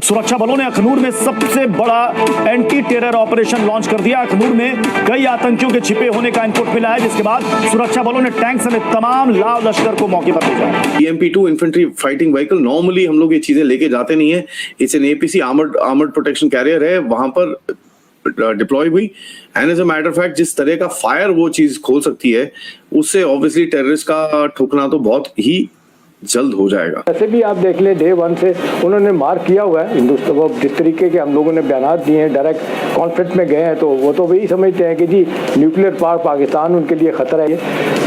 सुरक्षा बलों ने अखनूर में सबसे बड़ा एंटी टेरर ऑपरेशन लॉन्च कर दिया। अखनूर में कई आतंकियों के छिपे होने का इनपुट मिला है, जिसके बाद सुरक्षा बलों ने टैंक समेत तमाम लाव लश्कर को मौके पर भेजा है। BMP-2 infantry fighting vehicle, normally हम लोग ये चीजें लेके जाते नहीं है। It's an APC armoured protection carrier है, वहां पर डिप्लॉय हुई। And as a matter of fact जिस तरह का फायर वो चीज खोल सकती है, उससे ऑब्वियसली टेररिस्ट का ठुकना तो बहुत ही जल्द हो जाएगा। ऐसे भी आप देख ले, डे 1 से उन्होंने मार्क किया हुआ है हिंदुस्तान को। जिस तरीके के हम लोगों ने बयान दिए हैं, डायरेक्ट कॉन्फ्लिक्ट में गए हैं, तो वो तो वही समझते हैं कि जी न्यूक्लियर पावर पाकिस्तान उनके लिए खतरा है,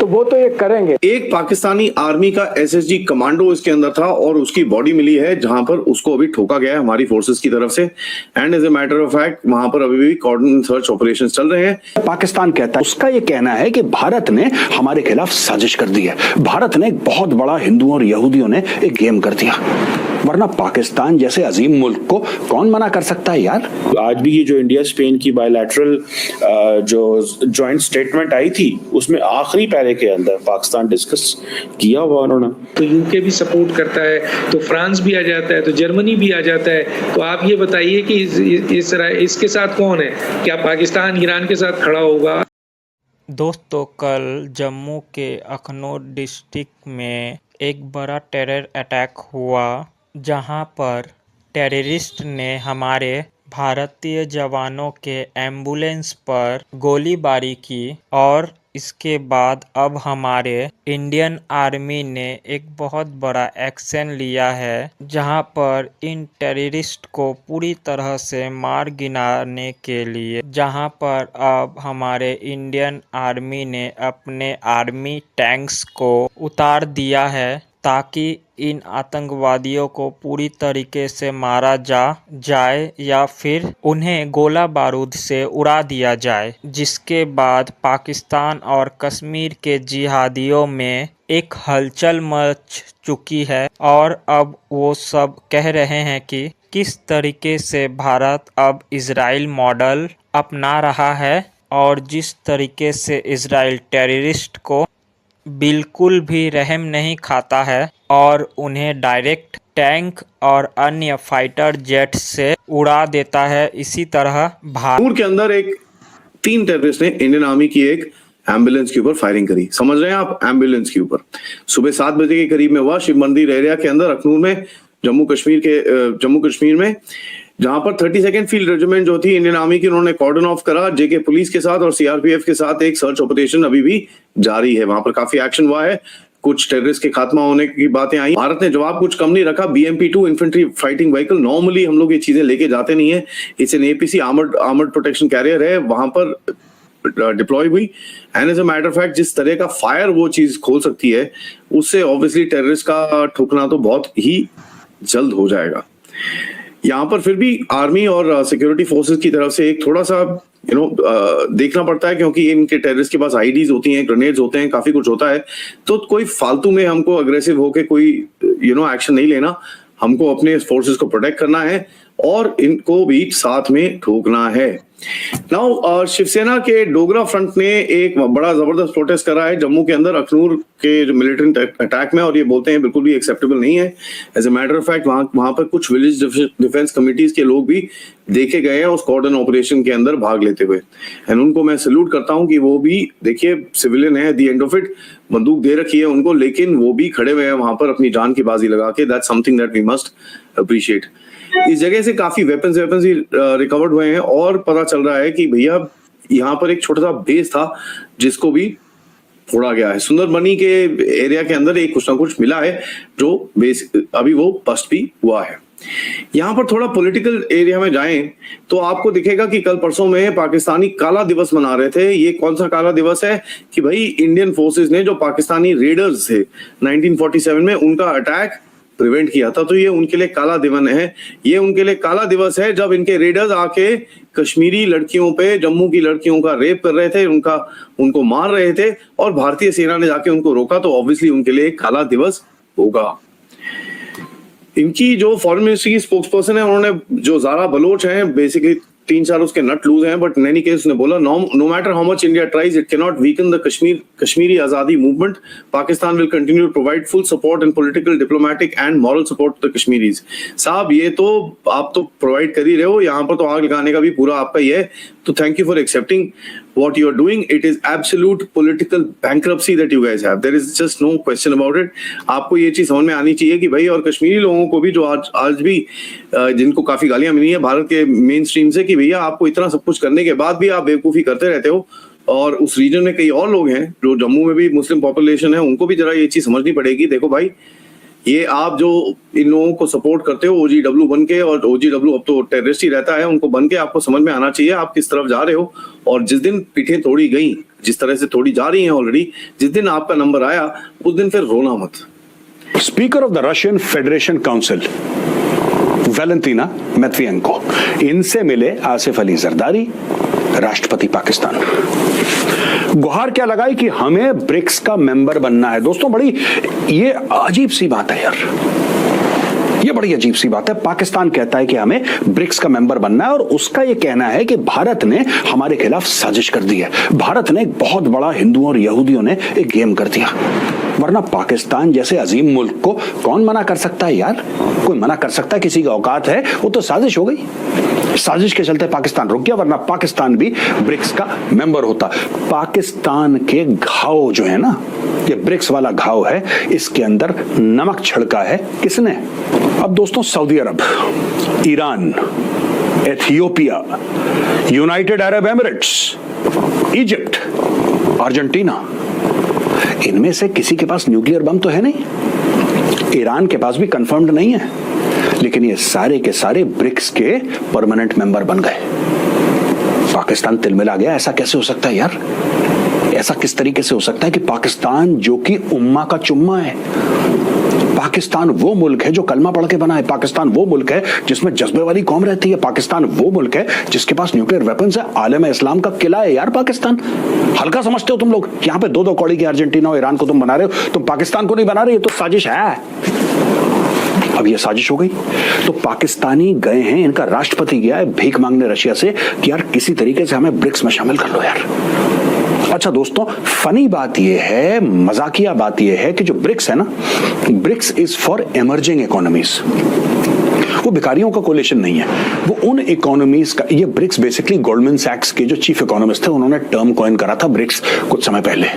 तो वो तो ये करेंगे। एक पाकिस्तानी आर्मी का SSG कमांडो इसके अंदर था और उसकी बॉडी मिली है, जहां पर उसको अभी ठोका गया है हमारी फोर्सेस की तरफ से। And as a matter of fact वहां पर अभी भी कॉर्डिनेट सर्च ऑपरेशन चल रहे हैं। पाकिस्तान कहता है, उसका ये कहना है कि भारत ने हमारे खिलाफ साजिश कर दी है। भारत ने एक बहुत बड़ा हिंदुओं और यहूदियों ने एक गेम कर दिया, वरना पाकिस्तान जैसे अजीम मुल्क को कौन मना कर सकता है यार। आज भी ये जो इंडिया स्पेन की बायलैटरल जो जॉइंट स्टेटमेंट आई थी, उसमें आखिरी पैरे के अंदर पाकिस्तान डिस्कस किया हुआ उन्होंने। तो यूके भी सपोर्ट करता है, तो फ्रांस भी आ जाता है, तो जर्मनी भी आ जाता है। तो आप ये बताइए कि इसके साथ कौन है? क्या पाकिस्तान ईरान के साथ खड़ा होगा? दोस्तों, कल जम्मू के अखनूर डिस्ट्रिक्ट में एक बड़ा टेरर अटैक हुआ, जहां पर टेररिस्ट ने हमारे भारतीय जवानों के एम्बुलेंस पर गोलीबारी की। और इसके बाद अब हमारे इंडियन आर्मी ने एक बहुत बड़ा एक्शन लिया है, जहां पर इन टेररिस्ट को पूरी तरह से मार गिराने के लिए, जहां पर अब हमारे इंडियन आर्मी ने अपने आर्मी टैंक्स को उतार दिया है, ताकि इन आतंकवादियों को पूरी तरीके से मारा जाए या फिर उन्हें गोला बारूद से उड़ा दिया जाए। जिसके बाद पाकिस्तान और कश्मीर के जिहादियों में एक हलचल मच चुकी है और अब वो सब कह रहे हैं कि किस तरीके से भारत अब इजराइल मॉडल अपना रहा है, और जिस तरीके से इजराइल टेररिस्ट को बिल्कुल भी रहम नहीं खाता है और उन्हें डायरेक्ट टैंक और अन्य फाइटर जेट से उड़ा देता है। इसी तरह भारत के अंदर 3 टेररिस्ट ने इंडियन आर्मी की एक एम्बुलेंस के ऊपर फायरिंग करी। समझ रहे हैं आप? एम्बुलेंस के ऊपर सुबह 7 बजे के करीब में हुआ, शिव मंदिर एरिया के अंदर अखनूर में, जम्मू कश्मीर में, जहां पर 32nd फील्ड रेजिमेंट जो थी इंडियन आर्मी की, उन्होंने कॉर्डन ऑफ करा। जेके पुलिस के साथ और CRPF के साथ एक सर्च ऑपरेशन अभी भी जारी है। वहां पर काफी एक्शन हुआ है, कुछ टेररिस्ट के खात्मा होने की बातें आई। भारत ने जवाब कुछ कम नहीं रखा। BMP-2 infantry fighting vehicle, normally हम लोग ये चीजें लेके जाते नहीं है। It's an APC armoured protection carrier है, वहां पर डिप्लॉय हुई। And as a matter of fact जिस तरह का फायर वो चीज खोल सकती है, उससे ऑब्वियसली टेररिस्ट का ठुकना तो बहुत ही जल्द हो जाएगा। यहाँ पर फिर भी आर्मी और सिक्योरिटी फोर्सेस की तरफ से एक थोड़ा सा देखना पड़ता है, क्योंकि इनके टेररिस्ट के पास IDs होती हैं, ग्रेनेड्स होते हैं, काफी कुछ होता है। तो कोई फालतू में हमको अग्रेसिव होके कोई एक्शन नहीं लेना। हमको अपने फोर्सेस को प्रोटेक्ट करना है और इनको भी साथ में ठोकना है। नाउ शिवसेना के डोगरा फ्रंट ने एक बड़ा जबरदस्त प्रोटेस्ट करा है जम्मू के अंदर अखनूर के जो मिलिटेंट अटैक में, और ये बोलते हैं बिल्कुल भी एक्सेप्टेबल नहीं है। As a matter of fact वहां पर कुछ विलेज डिफेंस कमिटीज के लोग भी देखे गए हैं उस कॉर्डन ऑपरेशन के अंदर भाग लेते हुए। एंड उनको मैं सैल्यूट करता हूं कि वो भी, देखिए सिविलियन है, दी एंड ऑफ इट, बंदूक दे रखी है उनको, लेकिन वो भी खड़े हुए हैं वहां पर अपनी जान की बाजी लगा के। That's something that we must appreciate. इस जगह से काफी वेपन्स भी रिकवर्ड हुए हैं और पता चल रहा है कि भैया यहाँ पर एक छोटा सा बेस था जिसको भी फोड़ा गया है। सुंदरबनी के एरिया के अंदर एक कुछ ना कुछ मिला है, जो बेस अभी वो बस्ट भी हुआ है। यहाँ पर थोड़ा पॉलिटिकल एरिया में जाएं तो आपको दिखेगा कि कल परसों में पाकिस्तानी काला दिवस मना रहे थे। ये कौन सा काला दिवस है? कि भाई इंडियन फोर्सेस ने जो पाकिस्तानी रेडर्स थे 1947 में, उनका अटैक प्रिवेंट किया था। तो ये उनके लिए काला दिवन है। ये उनके लिए काला दिवस है जब इनके रेडर्स आके कश्मीरी लड़कियों पे, जम्मू की लड़कियों का रेप कर रहे थे, उनको मार रहे थे, और भारतीय सेना ने जाके उनको रोका। तो ऑब्वियसली उनके लिए काला दिवस होगा। इनकी जो फॉरेन मिनिस्ट्री की स्पोक्सपर्सन है, उन्होंने, जो ज़ारा बलोच हैं, बेसिकली 3-4 उसके नट लूज हैं, बट इन एनी केस उसने बोला no matter how much India tries it can not weaken the Kashmiri आजादी movement. Pakistan will continue to provide full support and political, diplomatic and moral support to the Kashmiris. साहब ये तो आप तो provide कर ही रहे हो, यहाँ पर तो आग लगाने का भी पूरा आपका ही है. तो thank you for accepting what you are doing. It is absolute political bankruptcy that you guys have. There is just no question about it. आपको ये चीज समझ में आनी चाहिए कि भाई, और कश्मीरी लोगों को भी जो आज भी जिनको काफी गालियां मिली है भारत के मेन स्ट्रीम से कि भैया आपको इतना सब कुछ करने के बाद भी आप बेवकूफी करते रहते हो. और उस रीजन में कई और लोग हैं जो जम्मू में भी मुस्लिम पॉपुलेशन है, उनको भी जरा ये चीज समझनी पड़ेगी. देखो भाई, ये आप जो इन लोगों को सपोर्ट करते हो OGW बन के, और OGW अब तो टेररिस्ट ही रहता है, उनको बन के आपको समझ में आना चाहिए आप किस तरफ जा रहे हो. और जिस दिन पीठें तोड़ी गई, जिस तरह से तोड़ी जा रही हैं ऑलरेडी, जिस दिन आपका नंबर आया उस दिन फिर रोना मत. Speaker of the Russian Federation Council Valentina Matviyenko, इनसे मिले आसिफ अली जरदारी, राष्ट्रपति पाकिस्तान. गुहार क्या लगाई कि हमें ब्रिक्स का मेंबर बनना है. दोस्तों, बड़ी ये अजीब सी बात है यार, ये बड़ी अजीब सी बात है. पाकिस्तान कहता है कि हमें ब्रिक्स का मेंबर बनना है, और उसका ये कहना है कि भारत ने हमारे खिलाफ साजिश कर दी है. भारत ने एक बहुत बड़ा हिंदुओं और यहूदियों ने एक गेम कर दिया. वरना पाकिस्तान जैसे अजीम मुल्क को कौन मना कर सकता है यार? कोई मना कर सकता है? किसी की औकात है? वो तो साजिश हो गई. साजिश के चलते पाकिस्तान रुक गया, वरना पाकिस्तान भी ब्रिक्स का मेंबर होता. पाकिस्तान के घाव जो है ना, ये ब्रिक्स वाला घाव है, इसके अंदर नमक छिड़का है किसने? अब दोस्तों, Saudi Arab, Iran, Ethiopia, United Arab Emirates, Egypt, Argentina, इनमें से किसी के पास न्यूक्लियर बम तो है नहीं. ईरान के पास भी कंफर्म्ड नहीं है. लेकिन ये सारे के सारे ब्रिक्स के परमानेंट मेंबर बन गए. पाकिस्तान तिलमिला गया. ऐसा कैसे हो सकता है यार? ऐसा किस तरीके से हो सकता है कि पाकिस्तान जो कि उम्मा का चुम्मा है, पाकिस्तान वो मुल्क है जो कलमा पढ़ के बना है, पाकिस्तान वो मुल्क है जिसमें जज्बे वाली कौम रहती है, पाकिस्तान वो मुल्क है जिसके पास न्यूक्लियर वेपन्स है, आलम इस्लाम का किला है यार पाकिस्तान. हल्का समझते हो तुम लोग? यहाँ पे 2-2 कौड़ी के अर्जेंटीना और ईरान को तुम बना रहे हो, तुम पाकिस्तान को नहीं बना रहे. ये तो साजिश है. अब ये साजिश हो गई तो पाकिस्तानी गए हैं, इनका राष्ट्रपति गया है भीख मांगने रशिया से कि यार किसी तरीके से हमें ब्रिक्स में शामिल कर लो यार. अच्छा दोस्तों, फनी बात यह है, मजाकिया बात यह है कि जो ब्रिक्स है ना, BRICS is for emerging economies. वो भिखारियों का कोलिशन नहीं है, वो उन इकोनॉमीज का. ये ब्रिक्स बेसिकली गोल्डमैन सैक्स के जो चीफ इकोनॉमिस्ट थे, उन्होंने टर्म कॉइन करा था ब्रिक्स कुछ समय पहले,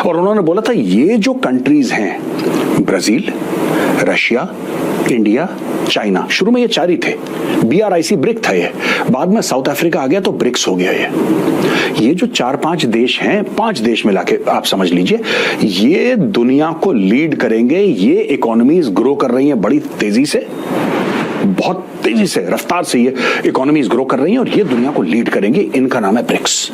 और उन्होंने बोला था ये जो कंट्रीज हैं, ब्राजील, रशिया, इंडिया, चाइना, शुरू में ये 4 ही थे. BRIC ब्रिक था ये, बाद में साउथ अफ्रीका आ गया तो ब्रिक्स हो गया. ये जो 4-5 देश हैं, 5 देश मिला के आप समझ लीजिए, ये दुनिया को लीड करेंगे. ये इकोनॉमीज ग्रो कर रही हैं बड़ी तेजी से, बहुत तेजी से, रफ्तार से ये इकोनॉमीज ग्रो कर रही हैं, और ये दुनिया को लीड करेंगे. इनका नाम है ब्रिक्स.